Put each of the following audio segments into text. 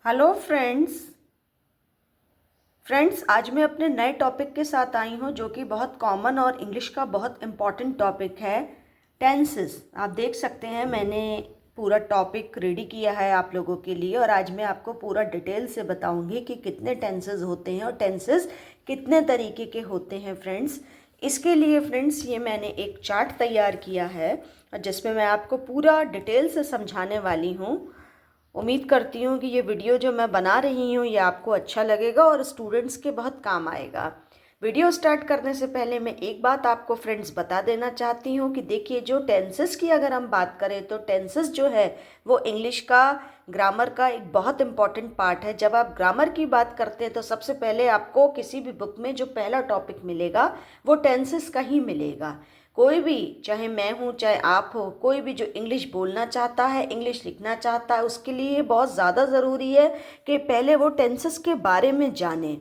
Hello friends आज मैं अपने नए टॉपिक के साथ आई हूँ जो कि बहुत कॉमन और इंग्लिश का बहुत इम्पॉर्टेंट टॉपिक है, टेंसेस। आप देख सकते हैं मैंने पूरा टॉपिक रेडी किया है आप लोगों के लिए और आज मैं आपको पूरा डिटेल से बताऊंगी कि कितने टेंसेस होते हैं और टेंसेस कितने तरीके के होते हैं फ्रेंड्स। इसके लिए फ्रेंड्स ये मैंने एक चार्ट तैयार किया है और जिसमें मैं आपको पूरा डिटेल से समझाने वाली हूँ। उम्मीद करती हूँ कि ये वीडियो जो मैं बना रही हूँ ये आपको अच्छा लगेगा और स्टूडेंट्स के बहुत काम आएगा। वीडियो स्टार्ट करने से पहले मैं एक बात आपको फ्रेंड्स बता देना चाहती हूँ कि देखिए, जो टेंसेस की अगर हम बात करें तो टेंसेस जो है वो इंग्लिश का ग्रामर का एक बहुत इंपॉर्टेंट पार्ट है। जब आप ग्रामर की बात करते हैं तो सबसे पहले आपको किसी भी बुक में जो पहला टॉपिक मिलेगा वो टेंसेस का ही मिलेगा। कोई भी, चाहे मैं हूँ चाहे आप हो, कोई भी जो इंग्लिश बोलना चाहता है, इंग्लिश लिखना चाहता है, उसके लिए बहुत ज़्यादा ज़रूरी है कि पहले वो टेंसेस के बारे में जाने।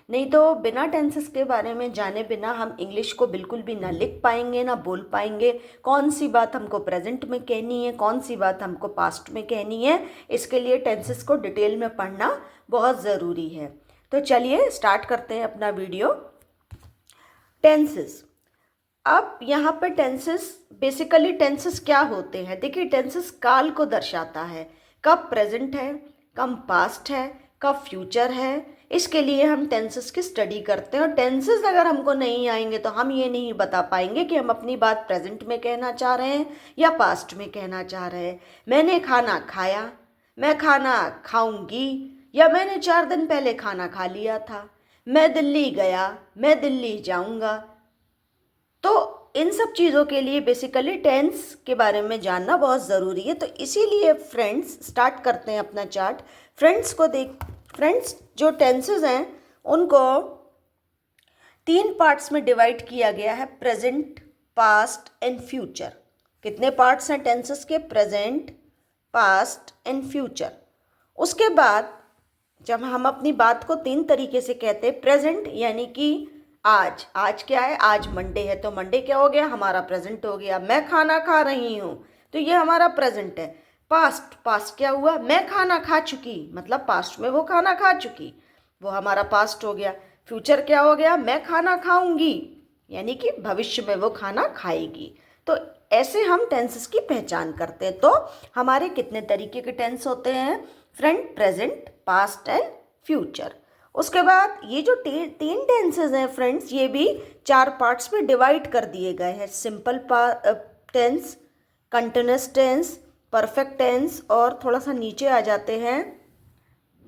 नहीं तो बिना टेंसेस के बारे में जाने बिना हम इंग्लिश को बिल्कुल भी ना लिख पाएंगे ना बोल पाएंगे। कौन सी बात हमको प्रेजेंट में कहनी है, कौन सी बात हमको पास्ट में कहनी है, इसके लिए टेंसेस को डिटेल में पढ़ना बहुत ज़रूरी है। तो चलिए स्टार्ट करते हैं अपना वीडियो। टेंसेस। अब यहाँ पर टेंसेस, बेसिकली टेंसेस क्या होते हैं? देखिए, टेंसेस काल को दर्शाता है, कब प्रेजेंट है, कब पास्ट है, कब फ्यूचर है। इसके लिए हम टेंसेस की स्टडी करते हैं और टेंसेस अगर हमको नहीं आएंगे तो हम ये नहीं बता पाएंगे कि हम अपनी बात प्रेजेंट में कहना चाह रहे हैं या पास्ट में कहना चाह रहे हैं। मैंने खाना खाया, मैं खाना खाऊंगी, या मैंने 4 दिन पहले खाना खा लिया था। मैं दिल्ली गया, मैं दिल्ली जाऊंगा। तो इन सब चीज़ों के लिए बेसिकली टेंस के बारे में जानना बहुत ज़रूरी है। तो इसीलिए फ्रेंड्स स्टार्ट करते हैं अपना चार्ट। फ्रेंड्स जो टेंसेस हैं उनको 3 पार्ट्स में डिवाइड किया गया है, प्रेजेंट, पास्ट एंड फ्यूचर। कितने पार्ट्स हैं टेंसेस के? Present, past and future. उसके बाद जब हम अपनी बात को 3 तरीके से कहते हैं, प्रेजेंट यानी कि आज क्या है? आज मंडे है तो मंडे क्या हो गया? हमारा प्रेजेंट हो गया। मैं खाना खा रही हूँ तो ये हमारा प्रेजेंट है। पास्ट क्या हुआ? मैं खाना खा चुकी, मतलब पास्ट में वो खाना खा चुकी, वो हमारा पास्ट हो गया। फ्यूचर क्या हो गया? मैं खाना खाऊंगी, यानी कि भविष्य में वो खाना खाएगी। तो ऐसे हम टेंसेस की पहचान करते हैं। तो हमारे कितने तरीके के टेंस होते हैं friend? Present, past and future. उसके बाद ये जो 3 टेंसेज हैं फ्रेंड्स, ये भी 4 पार्ट्स में डिवाइड कर दिए गए हैं। Simple tense, continuous tense, perfect tense और थोड़ा सा नीचे आ जाते हैं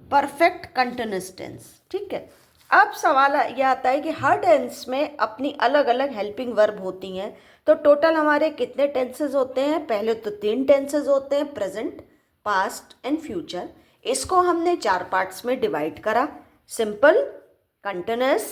परफेक्ट कंटिन्यूअस टेंस। ठीक है। अब सवाल ये आता है कि हर टेंस में अपनी अलग अलग हेल्पिंग वर्ब होती हैं। तो टोटल हमारे कितने टेंसेज होते हैं? पहले तो 3 टेंसेज होते हैं, प्रेजेंट, पास्ट एंड फ्यूचर। इसको हमने 4 पार्ट्स में डिवाइड करा, सिंपल, कंटिन्यूअस,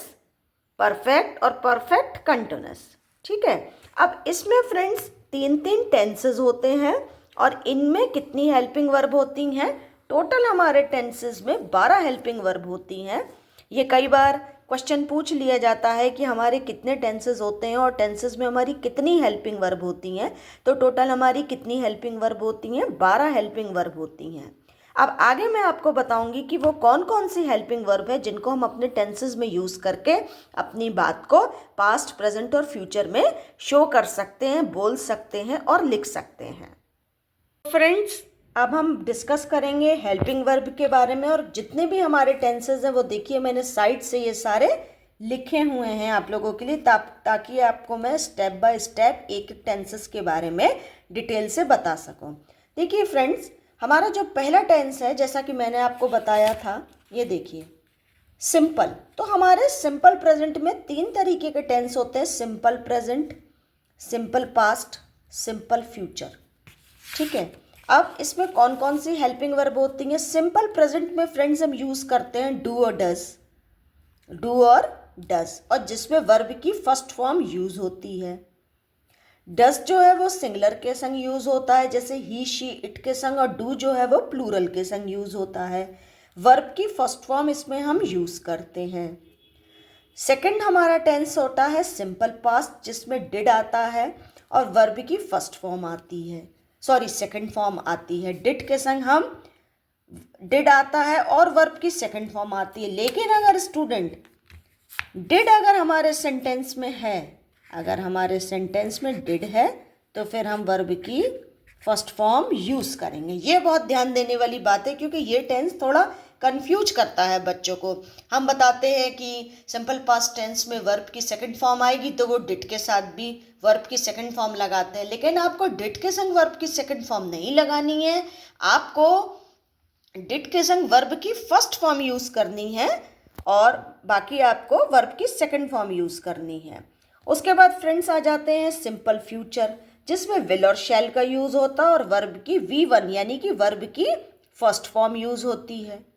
परफेक्ट और परफेक्ट कंटिन्यूअस। ठीक है। अब इसमें फ्रेंड्स 3 टेंसेज होते हैं और इनमें कितनी हेल्पिंग वर्ब होती हैं? टोटल हमारे टेंसेज में 12 हेल्पिंग वर्ब होती हैं। ये कई बार क्वेश्चन पूछ लिया जाता है कि हमारे कितने टेंसेज होते हैं और टेंसेज में हमारी कितनी हेल्पिंग वर्ब होती हैं। तो टोटल हमारी कितनी हेल्पिंग वर्ब होती हैं? 12 हेल्पिंग वर्ब होती हैं। अब आगे मैं आपको बताऊंगी कि वो कौन कौन सी हेल्पिंग वर्ब है जिनको हम अपने टेंसेज में यूज़ करके अपनी बात को पास्ट, प्रेजेंट और फ्यूचर में शो कर सकते हैं, बोल सकते हैं और लिख सकते हैं। फ्रेंड्स अब हम डिस्कस करेंगे हेल्पिंग वर्ब के बारे में और जितने भी हमारे टेंसेज हैं वो देखिए मैंने साइड से ये सारे लिखे हुए हैं आप लोगों के लिए, ताकि आपको मैं स्टेप बाय स्टेप एक एक टेंसेस के बारे में डिटेल से बता सकूं। देखिए फ्रेंड्स, हमारा जो पहला टेंस है, जैसा कि मैंने आपको बताया था, ये देखिए सिंपल। तो हमारे सिंपल प्रेजेंट में 3 तरीके के टेंस होते हैं, simple present, simple past, simple future. ठीक है। अब इसमें कौन कौन सी हेल्पिंग वर्ब होती हैं? सिंपल प्रेजेंट में फ्रेंड्स हम यूज करते हैं डू और डज, डू और डज, और जिसमें वर्ब की फर्स्ट फॉर्म यूज होती है। डज जो है वो सिंगुलर के संग यूज होता है, जैसे ही, शी, इट के संग, और डू जो है वो प्लूरल के संग यूज होता है। वर्ब की फर्स्ट फॉर्म इसमें हम यूज करते हैं। सेकंड हमारा टेंस होता है सिंपल पास्ट, जिसमें डिड आता है और वर्ब की फर्स्ट फॉर्म आती है, सॉरी सेकंड फॉर्म आती है। डिड के संग हम डिड आता है और वर्ब की सेकंड फॉर्म आती है। लेकिन अगर स्टूडेंट डिड अगर हमारे सेंटेंस में है, अगर हमारे सेंटेंस में डिड है तो फिर हम वर्ब की फर्स्ट फॉर्म यूज़ करेंगे। ये बहुत ध्यान देने वाली बात है क्योंकि ये टेंस थोड़ा कंफ्यूज करता है बच्चों को। हम बताते हैं कि सिंपल पास्ट टेंस में वर्ब की सेकंड फॉर्म आएगी तो वो डिड के साथ भी वर्ब की सेकंड फॉर्म लगाते हैं, लेकिन आपको डिड के संग वर्ब की सेकंड फॉर्म नहीं लगानी है, आपको डिड के संग वर्ब की फर्स्ट फॉर्म यूज़ करनी है और बाकी आपको वर्ब की सेकंड फॉर्म यूज़ करनी है। उसके बाद फ्रेंड्स आ जाते हैं सिंपल फ्यूचर, जिसमें विल और शैल का यूज़ होता है और वर्ब की V1 यानी कि वर्ब की फर्स्ट फॉर्म यूज़ होती है।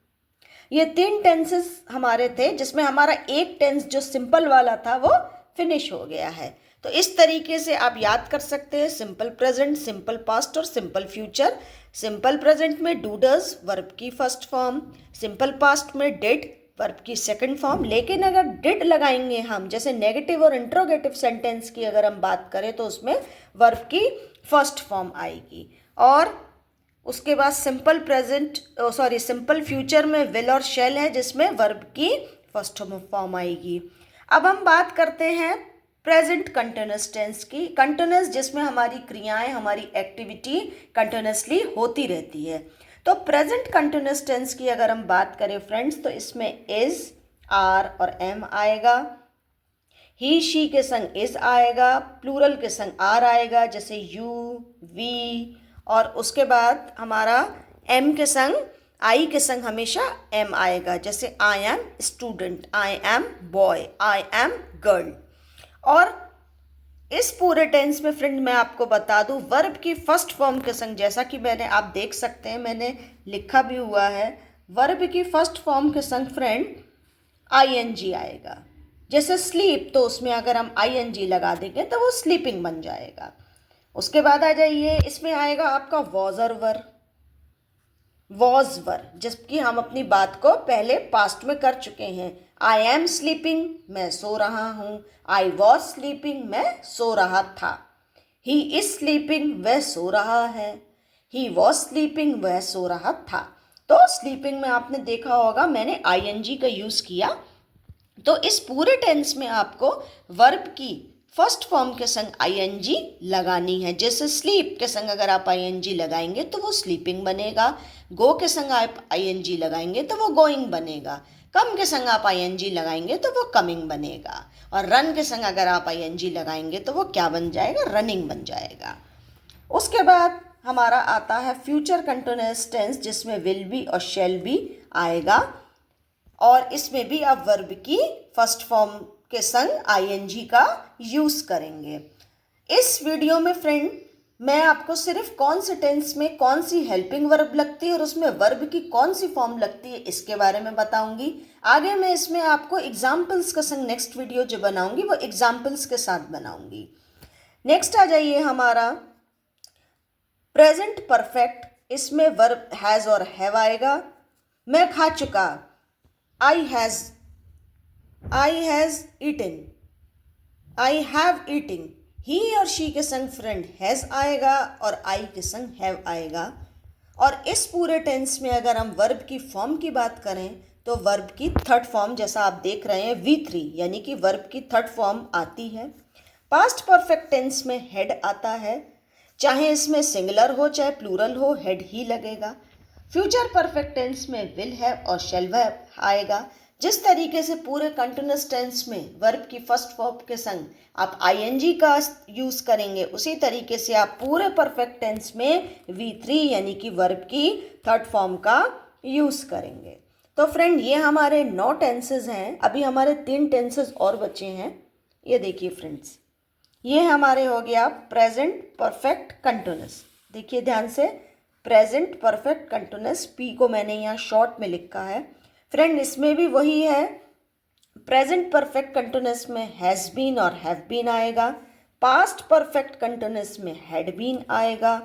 ये 3 टेंसेस हमारे थे जिसमें हमारा एक टेंस जो सिंपल वाला था वो फिनिश हो गया है। तो इस तरीके से आप याद कर सकते हैं सिंपल प्रेजेंट, सिंपल पास्ट और सिंपल फ्यूचर। सिंपल प्रेजेंट में डू डज वर्ब की फर्स्ट फॉर्म, सिंपल पास्ट में डिड वर्ब की सेकंड फॉर्म। लेकिन अगर डिड लगाएंगे हम, जैसे नेगेटिव और इंट्रोगेटिव सेंटेंस की अगर हम बात करें तो उसमें वर्ब की फर्स्ट फॉर्म आएगी। और उसके बाद सिंपल फ्यूचर में विल और शैल है जिसमें वर्ब की फर्स्ट फॉर्म आएगी। अब हम बात करते हैं प्रेजेंट कंटिन्यूअस टेंस की। कंटिन्यूअस जिसमें हमारी क्रियाएं, हमारी एक्टिविटी कंटिन्यूअसली होती रहती है। तो प्रेजेंट कंटिन्यूअस टेंस की अगर हम बात करें फ्रेंड्स तो इसमें इज, आर और एम आएगा। ही शी के संग इज आएगा, प्लूरल के संग आर आएगा जैसे यू, वी, और उसके बाद हमारा एम के संग, आई के संग हमेशा एम आएगा जैसे I am student, I am boy, I am girl. और इस पूरे टेंस में फ्रेंड मैं आपको बता दूं वर्ब की फर्स्ट फॉर्म के संग, जैसा कि आप देख सकते हैं मैंने लिखा भी हुआ है, वर्ब की फर्स्ट फॉर्म के संग फ्रेंड आईएनजी आएगा। जैसे स्लीप तो उसमें अगर हम आईएनजी लगा देंगे तो वो स्लीपिंग बन जाएगा। उसके बाद आ जाइए, इसमें आएगा आपका वॉज और वर, वॉज वर, जबकि हम अपनी बात को पहले पास्ट में कर चुके हैं। आई एम स्लीपिंग, मैं सो रहा हूँ। आई वॉज स्लीपिंग, मैं सो रहा था। ही इज स्लीपिंग, वह सो रहा है। ही वॉज स्लीपिंग, वह सो रहा था। तो स्लीपिंग में आपने देखा होगा मैंने आईएनजी का यूज़ किया। तो इस पूरे टेंस में आपको वर्ब की फर्स्ट फॉर्म के संग आईएनजी लगानी है। जैसे स्लीप के संग अगर आप आईएनजी लगाएंगे तो वो स्लीपिंग बनेगा, गो के संग आप आईएनजी लगाएंगे तो वो गोइंग बनेगा, कम के संग आप आईएनजी लगाएंगे तो वो कमिंग बनेगा, और रन के संग अगर आप आईएनजी लगाएंगे तो वो क्या बन जाएगा, रनिंग बन जाएगा। उसके बाद हमारा आता है फ्यूचर कंटिन्यूअस टेंस जिसमें विल बी और शैल बी आएगा, और इसमें भी आप वर्ब की फर्स्ट फॉर्म के संग आईएनजी का यूज़ करेंगे। इस वीडियो में फ्रेंड मैं आपको सिर्फ कौन से टेंस में कौन सी हेल्पिंग वर्ब लगती है और उसमें वर्ब की कौन सी फॉर्म लगती है इसके बारे में बताऊंगी। आगे मैं इसमें आपको एग्जाम्पल्स का संग नेक्स्ट वीडियो जो बनाऊंगी वो एग्जाम्पल्स के साथ बनाऊंगी। नेक्स्ट आ जाइए हमारा प्रेजेंट परफेक्ट, इसमें वर्ब हैज़ और हैव आएगा। मैं खा चुका, I has eaten, I have eating. He और शी के संग फ्रेंड हैज़ आएगा और आई के संग हैव आएगा। और इस पूरे टेंस में अगर हम वर्ब की फॉर्म की बात करें तो वर्ब की थर्ड फॉर्म जैसा आप देख रहे हैं V3 यानी कि वर्ब की थर्ड फॉर्म आती है। पास्ट परफेक्ट टेंस में हेड आता है, चाहे इसमें सिंगुलर हो चाहे प्लूरल हो हेड ही लगेगा। फ्यूचर परफेक्ट टेंस में विल हैव और शैल हैव आएगा। जिस तरीके से पूरे कंटिन्यूअस टेंस में वर्ब की फर्स्ट फॉर्म के संग आप आईएनजी का यूज़ करेंगे, उसी तरीके से आप पूरे परफेक्ट टेंस में V3 यानी कि वर्ब की थर्ड फॉर्म का यूज़ करेंगे। तो फ्रेंड ये हमारे 9 टेंसेज हैं, अभी हमारे 3 टेंसेज और बचे हैं। ये देखिए फ्रेंड्स, ये हमारे हो गया प्रेजेंट परफेक्ट कंटिन्यूअस। देखिए ध्यान से, प्रेजेंट परफेक्ट कंटिन्यूअस, पी को मैंने यहाँ शॉर्ट में लिखा है। फ्रेंड इसमें भी वही है, प्रेजेंट परफेक्ट कंटिन्यूअस में हैज़ बीन और हैव बीन आएगा। पास्ट परफेक्ट कंटिन्यूअस में हैड बीन आएगा।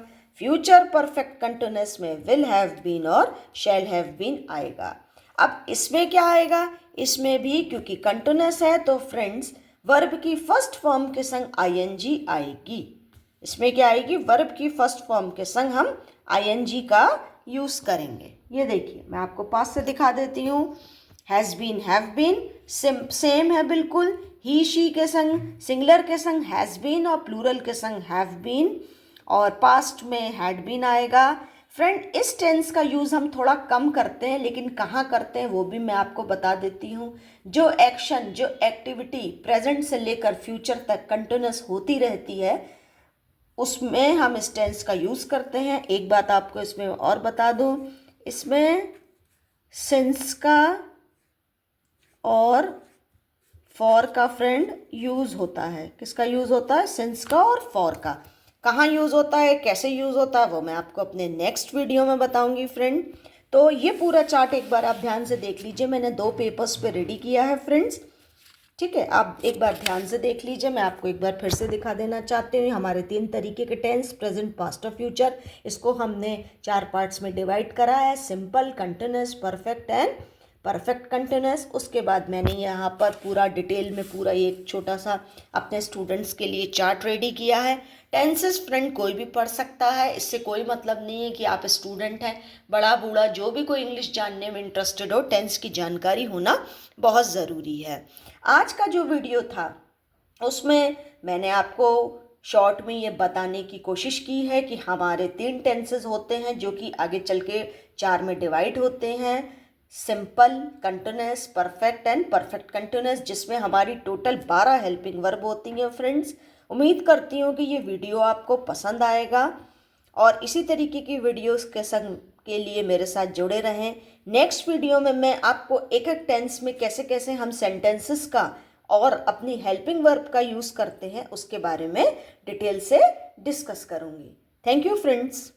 फ्यूचर परफेक्ट कंटिन्यूअस में विल हैव बीन और शैल हैव बीन आएगा। अब इसमें क्या आएगा, इसमें भी क्योंकि कंटिन्यूअस है तो फ्रेंड्स वर्ब की फर्स्ट फॉर्म के संग आईएनजी आएगी। इसमें क्या आएगी, वर्ब की फर्स्ट फॉर्म के संग हम आईएनजी का यूज़ करेंगे। ये देखिए मैं आपको पास्ट से दिखा देती हूँ। Has been, have been same है बिल्कुल। ही शी के संग सिंगुलर के संग हैज़ बीन और प्लूरल के संग हैव बीन, और पास्ट में हैड बीन आएगा। फ्रेंड, इस टेंस का यूज़ हम थोड़ा कम करते हैं, लेकिन कहाँ करते हैं वो भी मैं आपको बता देती हूँ। जो एक्शन, जो एक्टिविटी प्रेजेंट से लेकर फ्यूचर तक कंटिन्यूस होती रहती है, उसमें हम इस टेंस का यूज़ करते हैं। एक बात आपको इसमें और बता दूँ, इसमें सिंस का और फॉर का फ्रेंड यूज़ होता है। किसका यूज़ होता है? सिंस का और फॉर का। कहाँ यूज़ होता है, कैसे यूज़ होता है, वो मैं आपको अपने नेक्स्ट वीडियो में बताऊंगी फ्रेंड। तो ये पूरा चार्ट एक बार आप ध्यान से देख लीजिए। मैंने 2 पेपर्स पे रेडी किया है फ्रेंड्स, ठीक है। आप एक बार ध्यान से देख लीजिए। मैं आपको एक बार फिर से दिखा देना चाहती हूँ। हमारे 3 तरीके के टेंस, प्रेजेंट, पास्ट और फ्यूचर, इसको हमने 4 पार्ट्स में डिवाइड करा है। Simple, continuous, perfect and perfect continuous. उसके बाद मैंने यहाँ पर पूरा डिटेल में पूरा एक छोटा सा अपने स्टूडेंट्स के लिए चार्ट रेडी किया है। टेंसेस फ्रेंड कोई भी पढ़ सकता है, इससे कोई मतलब नहीं है कि आप स्टूडेंट हैं। बड़ा बूढ़ा जो भी कोई इंग्लिश जानने में इंटरेस्टेड हो, टेंस की जानकारी होना बहुत ज़रूरी है। आज का जो वीडियो था उसमें मैंने आपको शॉर्ट में ये बताने की कोशिश की है कि हमारे 3 टेंसेस होते हैं जो कि आगे चल के 4 में डिवाइड होते हैं। Simple, continuous, perfect and perfect continuous, जिसमें हमारी टोटल 12 हेल्पिंग वर्ब होती हैं फ्रेंड्स। उम्मीद करती हूँ कि ये वीडियो आपको पसंद आएगा और इसी तरीके की वीडियोस के संग के लिए मेरे साथ जुड़े रहें। नेक्स्ट वीडियो में मैं आपको एक एक टेंस में कैसे कैसे हम सेंटेंसेस का और अपनी हेल्पिंग वर्ब का यूज़ करते हैं उसके बारे में डिटेल से डिस्कस करूँगी। Thank you friends.